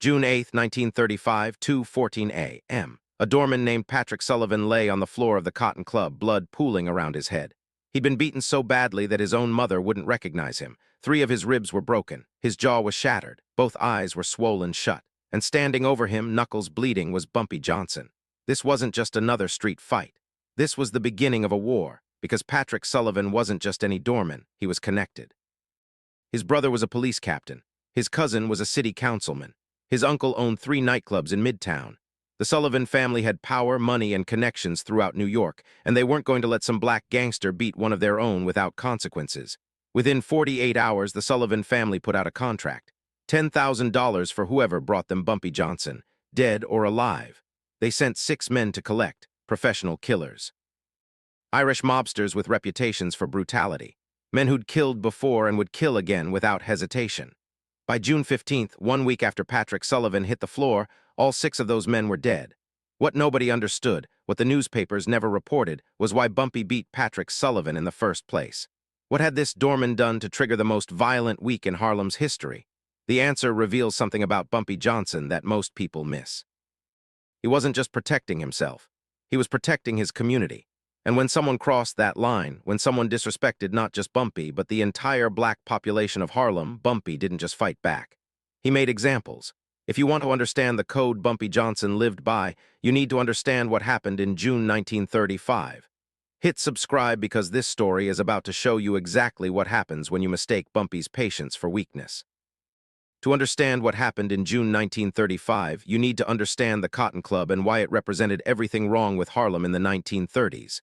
June 8, 1935, 2:14 a.m. A doorman named Patrick Sullivan lay on the floor of the Cotton Club, blood pooling around his head. He'd been beaten so badly that his own mother wouldn't recognize him. 3 of his ribs were broken. His jaw was shattered. Both eyes were swollen shut. And standing over him, knuckles bleeding, was Bumpy Johnson. This wasn't just another street fight. This was the beginning of a war, because Patrick Sullivan wasn't just any doorman, he was connected. His brother was a police captain. His cousin was a city councilman. His uncle owned 3 nightclubs in Midtown. The Sullivan family had power, money, and connections throughout New York, and they weren't going to let some black gangster beat one of their own without consequences. Within 48 hours, the Sullivan family put out a contract. $10,000 for whoever brought them Bumpy Johnson, dead or alive. They sent 6 men to collect, professional killers. Irish mobsters with reputations for brutality. Men who'd killed before and would kill again without hesitation. By June 15th, 1 week after Patrick Sullivan hit the floor, all 6 of those men were dead. What nobody understood, what the newspapers never reported, was why Bumpy beat Patrick Sullivan in the first place. What had this doorman done to trigger the most violent week in Harlem's history? The answer reveals something about Bumpy Johnson that most people miss. He wasn't just protecting himself. He was protecting his community. And when someone crossed that line, when someone disrespected not just Bumpy, but the entire black population of Harlem, Bumpy didn't just fight back. He made examples. If you want to understand the code Bumpy Johnson lived by, you need to understand what happened in June 1935. Hit subscribe because this story is about to show you exactly what happens when you mistake Bumpy's patience for weakness. To understand what happened in June 1935, you need to understand the Cotton Club and why it represented everything wrong with Harlem in the 1930s.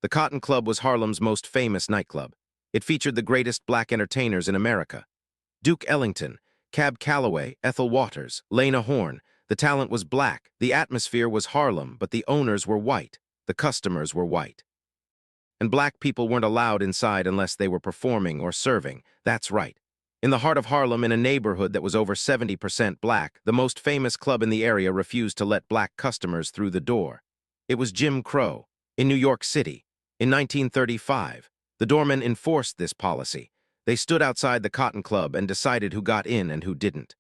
The Cotton Club was Harlem's most famous nightclub. It featured the greatest black entertainers in America. Duke Ellington, Cab Calloway, Ethel Waters, Lena Horne. The talent was black, the atmosphere was Harlem, but the owners were white, the customers were white. And black people weren't allowed inside unless they were performing or serving. That's right. In the heart of Harlem, in a neighborhood that was over 70% black, the most famous club in the area refused to let black customers through the door. It was Jim Crow. In New York City, in 1935, the doormen enforced this policy. They stood outside the Cotton Club and decided who got in and who didn't.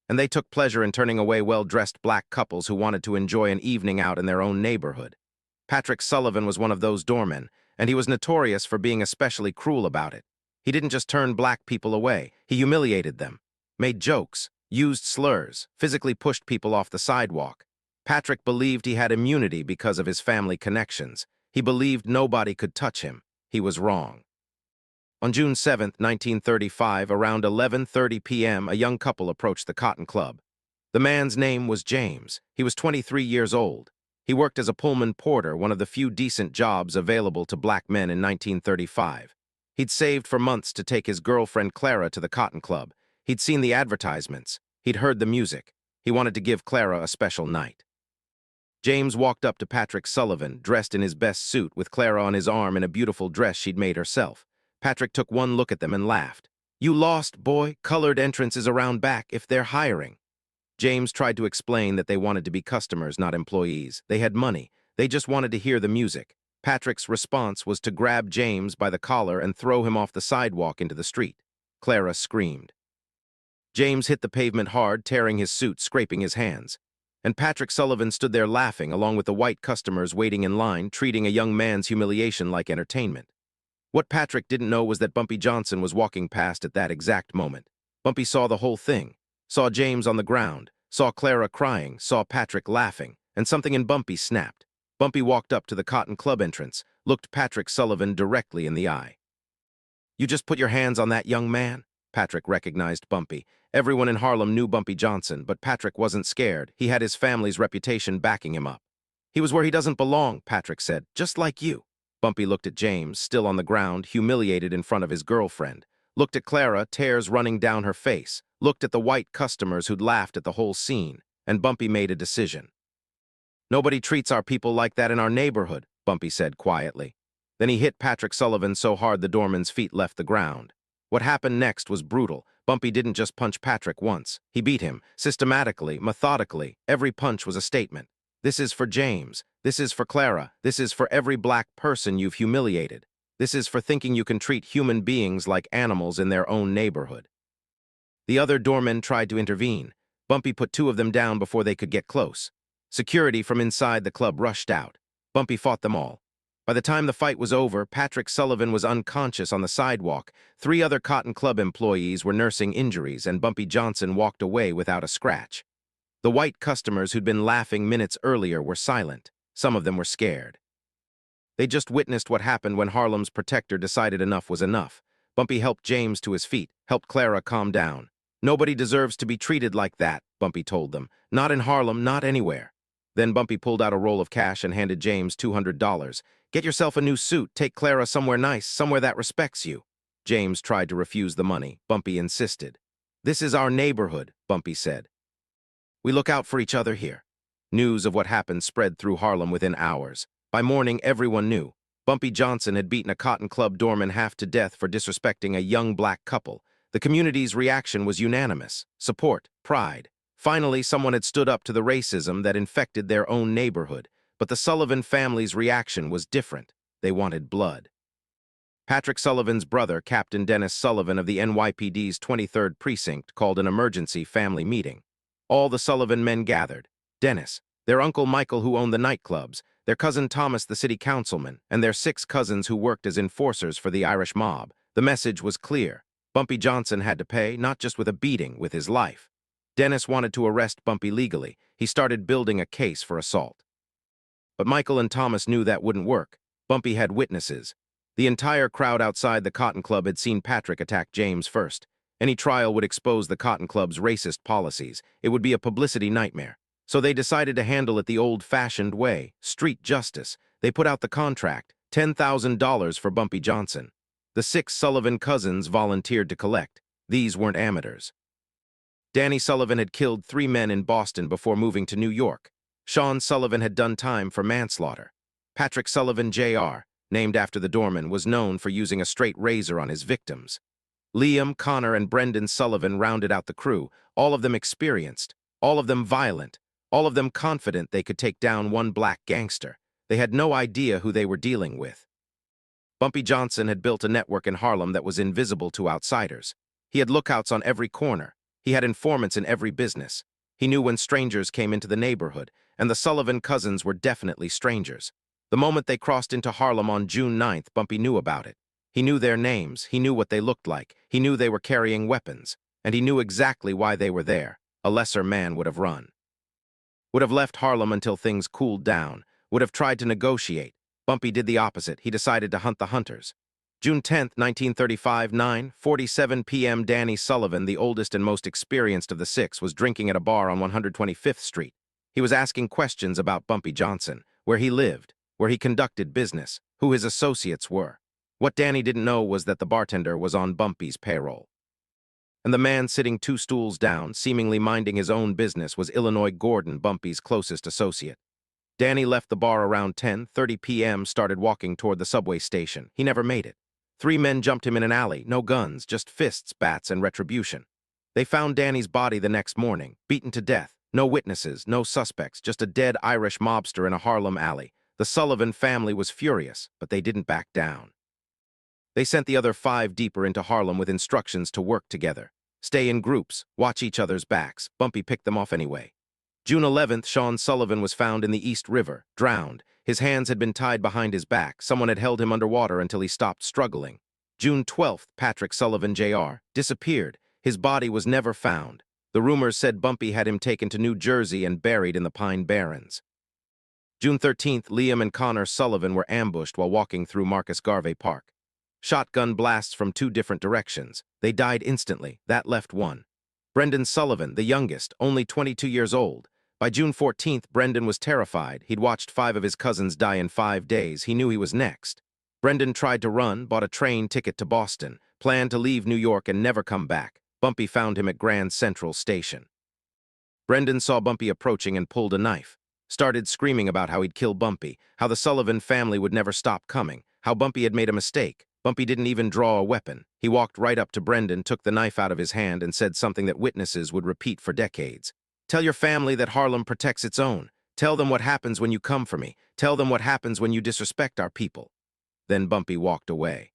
And they took pleasure in turning away well-dressed black couples who wanted to enjoy an evening out in their own neighborhood. Patrick Sullivan was one of those doormen, and he was notorious for being especially cruel about it. He didn't just turn black people away, he humiliated them, made jokes, used slurs, physically pushed people off the sidewalk. Patrick believed he had immunity because of his family connections. He believed nobody could touch him. He was wrong. On June 7, 1935, around 11:30 p.m., a young couple approached the Cotton Club. The man's name was James. He was 23 years old. He worked as a Pullman porter, one of the few decent jobs available to black men in 1935. He'd saved for months to take his girlfriend Clara to the Cotton Club. He'd seen the advertisements. He'd heard the music. He wanted to give Clara a special night. James walked up to Patrick Sullivan, dressed in his best suit, with Clara on his arm in a beautiful dress she'd made herself. Patrick took one look at them and laughed. "You lost, boy. Colored entrances around back if they're hiring." James tried to explain that they wanted to be customers, not employees. They had money. They just wanted to hear the music. Patrick's response was to grab James by the collar and throw him off the sidewalk into the street. Clara screamed. James hit the pavement hard, tearing his suit, scraping his hands. And Patrick Sullivan stood there laughing, along with the white customers waiting in line, treating a young man's humiliation like entertainment. What Patrick didn't know was that Bumpy Johnson was walking past at that exact moment. Bumpy saw the whole thing, saw James on the ground, saw Clara crying, saw Patrick laughing, and something in Bumpy snapped. Bumpy walked up to the Cotton Club entrance, looked Patrick Sullivan directly in the eye. "You just put your hands on that young man?" Patrick recognized Bumpy. Everyone in Harlem knew Bumpy Johnson, but Patrick wasn't scared. He had his family's reputation backing him up. "He was where he doesn't belong," Patrick said, "just like you." Bumpy looked at James, still on the ground, humiliated in front of his girlfriend. Looked at Clara, tears running down her face. Looked at the white customers who'd laughed at the whole scene. And Bumpy made a decision. "Nobody treats our people like that in our neighborhood," Bumpy said quietly. Then he hit Patrick Sullivan so hard the doorman's feet left the ground. What happened next was brutal. Bumpy didn't just punch Patrick once. He beat him, systematically, methodically. Every punch was a statement. "This is for James. This is for Clara. This is for every black person you've humiliated. This is for thinking you can treat human beings like animals in their own neighborhood." The other doormen tried to intervene. Bumpy put two of them down before they could get close. Security from inside the club rushed out. Bumpy fought them all. By the time the fight was over, Patrick Sullivan was unconscious on the sidewalk. Three other Cotton Club employees were nursing injuries, and Bumpy Johnson walked away without a scratch. The white customers who'd been laughing minutes earlier were silent. Some of them were scared. They just witnessed what happened when Harlem's protector decided enough was enough. Bumpy helped James to his feet, helped Clara calm down. "Nobody deserves to be treated like that," Bumpy told them. "Not in Harlem, not anywhere." Then Bumpy pulled out a roll of cash and handed James $200. "Get yourself a new suit, take Clara somewhere nice, somewhere that respects you." James tried to refuse the money. Bumpy insisted. "This is our neighborhood," Bumpy said. "We look out for each other here." News of what happened spread through Harlem within hours. By morning, everyone knew. Bumpy Johnson had beaten a Cotton Club doorman half to death for disrespecting a young black couple. The community's reaction was unanimous. Support, pride. Finally, someone had stood up to the racism that infected their own neighborhood. But the Sullivan family's reaction was different. They wanted blood. Patrick Sullivan's brother, Captain Dennis Sullivan of the NYPD's 23rd Precinct, called an emergency family meeting. All the Sullivan men gathered. Dennis, their uncle Michael who owned the nightclubs, their cousin Thomas the city councilman, and their 6 cousins who worked as enforcers for the Irish mob. The message was clear. Bumpy Johnson had to pay, not just with a beating, with his life. Dennis wanted to arrest Bumpy legally. He started building a case for assault. But Michael and Thomas knew that wouldn't work. Bumpy had witnesses. The entire crowd outside the Cotton Club had seen Patrick attack James first. Any trial would expose the Cotton Club's racist policies. It would be a publicity nightmare. So they decided to handle it the old-fashioned way, street justice. They put out the contract, $10,000 for Bumpy Johnson. The 6 Sullivan cousins volunteered to collect. These weren't amateurs. Danny Sullivan had killed 3 men in Boston before moving to New York. Sean Sullivan had done time for manslaughter. Patrick Sullivan, Jr., named after the doorman, was known for using a straight razor on his victims. Liam, Connor, and Brendan Sullivan rounded out the crew, all of them experienced, all of them violent, all of them confident they could take down one black gangster. They had no idea who they were dealing with. Bumpy Johnson had built a network in Harlem that was invisible to outsiders. He had lookouts on every corner. He had informants in every business. He knew when strangers came into the neighborhood, and the Sullivan cousins were definitely strangers. The moment they crossed into Harlem on June 9th, Bumpy knew about it. He knew their names, he knew what they looked like, he knew they were carrying weapons, and he knew exactly why they were there. A lesser man would have run. Would have left Harlem until things cooled down, would have tried to negotiate. Bumpy did the opposite. He decided to hunt the hunters. June 10th, 1935, 9:47 p.m. Danny Sullivan, the oldest and most experienced of the 6, was drinking at a bar on 125th Street. He was asking questions about Bumpy Johnson, where he lived, where he conducted business, who his associates were. What Danny didn't know was that the bartender was on Bumpy's payroll. And the man sitting 2 stools down, seemingly minding his own business, was Illinois Gordon, Bumpy's closest associate. Danny left the bar around 10:30 p.m., started walking toward the subway station. He never made it. 3 men jumped him in an alley, no guns, just fists, bats, and retribution. They found Danny's body the next morning, beaten to death. No witnesses, no suspects, just a dead Irish mobster in a Harlem alley. The Sullivan family was furious, but they didn't back down. They sent the other 5 deeper into Harlem with instructions to work together. Stay in groups, watch each other's backs. Bumpy picked them off anyway. June 11th, Sean Sullivan was found in the East River, drowned. His hands had been tied behind his back. Someone had held him underwater until he stopped struggling. June 12th, Patrick Sullivan, Jr., disappeared. His body was never found. The rumors said Bumpy had him taken to New Jersey and buried in the Pine Barrens. June 13th, Liam and Connor Sullivan were ambushed while walking through Marcus Garvey Park. Shotgun blasts from 2 different directions. They died instantly. That left 1. Brendan Sullivan, the youngest, only 22 years old. By June 14th, Brendan was terrified. He'd watched 5 of his cousins die in 5 days. He knew he was next. Brendan tried to run, bought a train ticket to Boston, planned to leave New York and never come back. Bumpy found him at Grand Central Station. Brendan saw Bumpy approaching and pulled a knife. Started screaming about how he'd kill Bumpy, how the Sullivan family would never stop coming, how Bumpy had made a mistake. Bumpy didn't even draw a weapon. He walked right up to Brendan, took the knife out of his hand, and said something that witnesses would repeat for decades. "Tell your family that Harlem protects its own. Tell them what happens when you come for me. Tell them what happens when you disrespect our people." Then Bumpy walked away.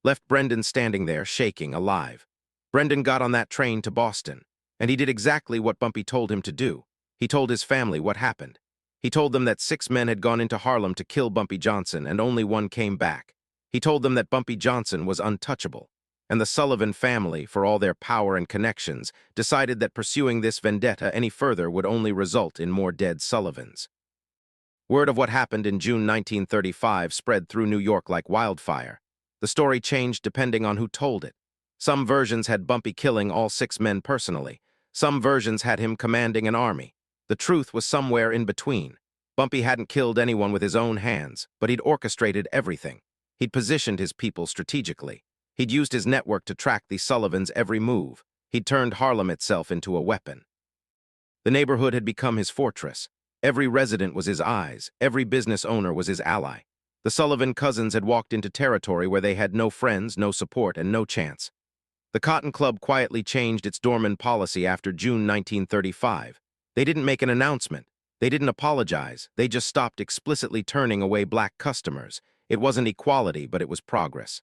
Left Brendan standing there, shaking, alive. Brendan got on that train to Boston. And he did exactly what Bumpy told him to do. He told his family what happened. He told them that 6 men had gone into Harlem to kill Bumpy Johnson and only one came back. He told them that Bumpy Johnson was untouchable. And the Sullivan family, for all their power and connections, decided that pursuing this vendetta any further would only result in more dead Sullivans. Word of what happened in June 1935 spread through New York like wildfire. The story changed depending on who told it. Some versions had Bumpy killing all 6 men personally. Some versions had him commanding an army. The truth was somewhere in between. Bumpy hadn't killed anyone with his own hands, but he'd orchestrated everything. He'd positioned his people strategically. He'd used his network to track the Sullivans' every move. He'd turned Harlem itself into a weapon. The neighborhood had become his fortress. Every resident was his eyes. Every business owner was his ally. The Sullivan cousins had walked into territory where they had no friends, no support, and no chance. The Cotton Club quietly changed its doorman policy after June 1935. They didn't make an announcement. They didn't apologize. They just stopped explicitly turning away black customers. It wasn't equality, but it was progress.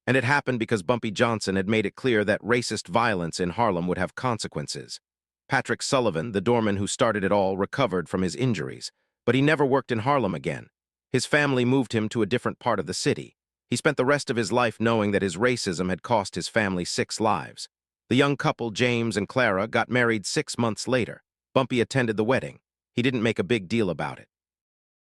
And it happened because Bumpy Johnson had made it clear that racist violence in Harlem would have consequences. Patrick Sullivan, the doorman who started it all, recovered from his injuries, but he never worked in Harlem again. His family moved him to a different part of the city. He spent the rest of his life knowing that his racism had cost his family 6 lives. The young couple, James and Clara, got married 6 months later. Bumpy attended the wedding. He didn't make a big deal about it.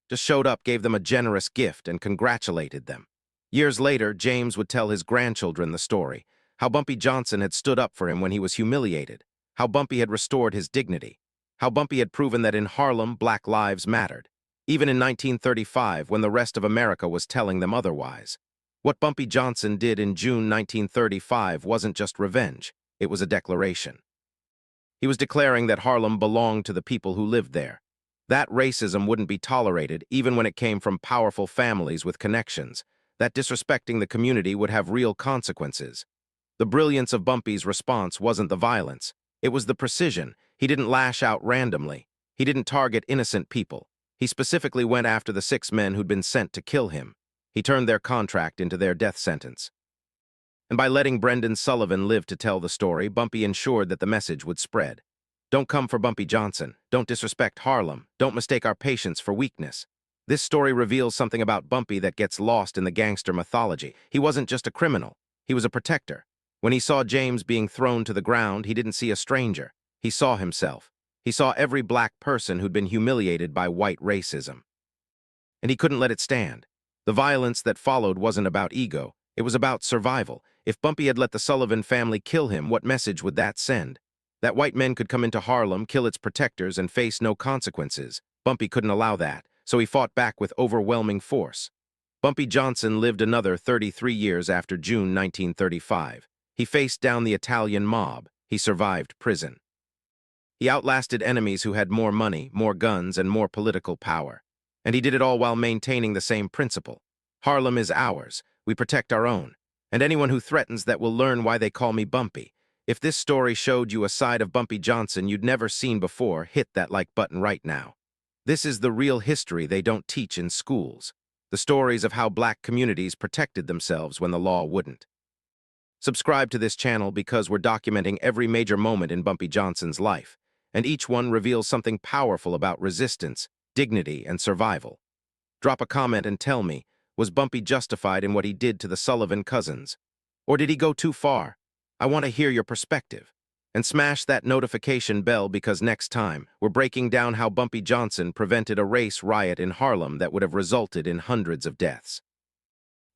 Just showed up, gave them a generous gift, and congratulated them. Years later, James would tell his grandchildren the story, how Bumpy Johnson had stood up for him when he was humiliated, how Bumpy had restored his dignity, how Bumpy had proven that in Harlem, black lives mattered, even in 1935 when the rest of America was telling them otherwise. What Bumpy Johnson did in June 1935 wasn't just revenge, it was a declaration. He was declaring that Harlem belonged to the people who lived there. That racism wouldn't be tolerated even when it came from powerful families with connections, that disrespecting the community would have real consequences. The brilliance of Bumpy's response wasn't the violence, it was the precision. He didn't lash out randomly. He didn't target innocent people. He specifically went after the 6 men who'd been sent to kill him. He turned their contract into their death sentence. And by letting Brendan Sullivan live to tell the story, Bumpy ensured that the message would spread. Don't come for Bumpy Johnson. Don't disrespect Harlem. Don't mistake our patience for weakness. This story reveals something about Bumpy that gets lost in the gangster mythology. He wasn't just a criminal. He was a protector. When he saw James being thrown to the ground, he didn't see a stranger. He saw himself. He saw every black person who'd been humiliated by white racism. And he couldn't let it stand. The violence that followed wasn't about ego. It was about survival. If Bumpy had let the Sullivan family kill him, what message would that send? That white men could come into Harlem, kill its protectors, and face no consequences. Bumpy couldn't allow that, so he fought back with overwhelming force. Bumpy Johnson lived another 33 years after June 1935. He faced down the Italian mob. He survived prison. He outlasted enemies who had more money, more guns, and more political power. And he did it all while maintaining the same principle. Harlem is ours. We protect our own. And anyone who threatens that will learn why they call me Bumpy. If this story showed you a side of Bumpy Johnson you'd never seen before, hit that like button right now. This is the real history they don't teach in schools. The stories of how black communities protected themselves when the law wouldn't. Subscribe to this channel because we're documenting every major moment in Bumpy Johnson's life, and each one reveals something powerful about resistance, dignity, and survival. Drop a comment and tell me, was Bumpy justified in what he did to the Sullivan cousins? Or did he go too far? I want to hear your perspective. And smash that notification bell because next time, we're breaking down how Bumpy Johnson prevented a race riot in Harlem that would have resulted in hundreds of deaths.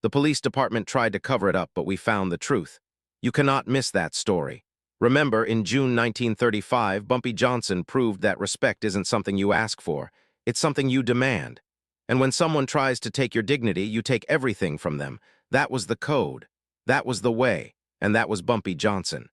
The police department tried to cover it up, but we found the truth. You cannot miss that story. Remember, in June 1935, Bumpy Johnson proved that respect isn't something you ask for, it's something you demand. And when someone tries to take your dignity, you take everything from them. That was the code. That was the way. And that was Bumpy Johnson.